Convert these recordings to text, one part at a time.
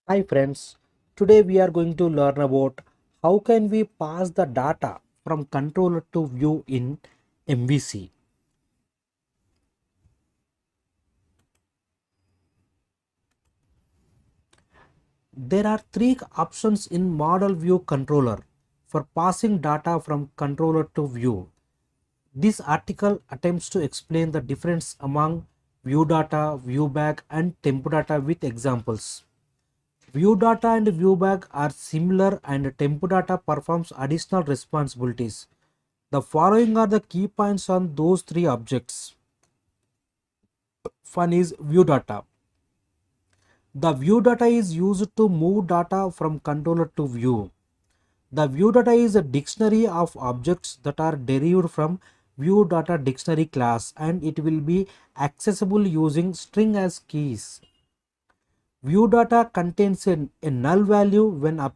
Hi friends, today we are going to learn about how can we pass the data from controller to view in MVC. There are three options in model view controller for passing data from controller to view. This article attempts to explain the difference among ViewData, ViewBag and TempData with examples. ViewData and ViewBag are similar and TempData performs additional responsibilities. The following are the key points on those three objects. One is view data. The view data is used to move data from controller to view. The view data is a dictionary of objects that are derived from view data dictionary class and it will be accessible using string as keys. View data contains a null value when a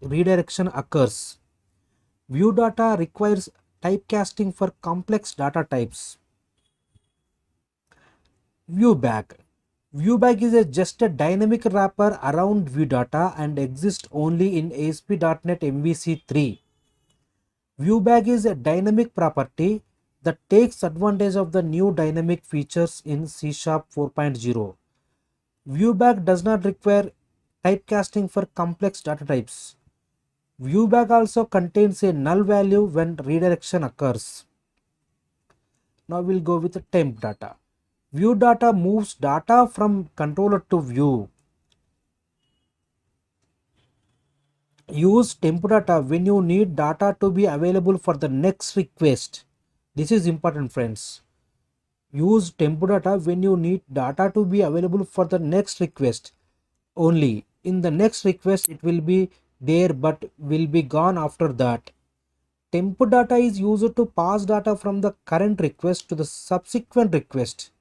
redirection occurs. View data requires typecasting for complex data types. ViewBag. ViewBag is just a dynamic wrapper around ViewData and exists only in ASP.NET MVC 3. ViewBag is a dynamic property that takes advantage of the new dynamic features in C# 4.0. ViewBag does not require typecasting for complex data types. ViewBag also contains a null value when redirection occurs. Now we'll go with the temp data. View data moves data from controller to view. Use temp data when you need data to be available for the next request. This is important, friends. Use temp data when you need data to be available for the next request. Only in the next request it will be there but will be gone after that. Temp data is used to pass data from the current request to the subsequent request.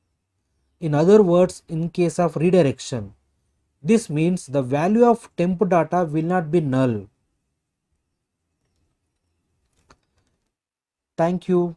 In other words, in case of redirection. This means the value of temp data will not be null. Thank you.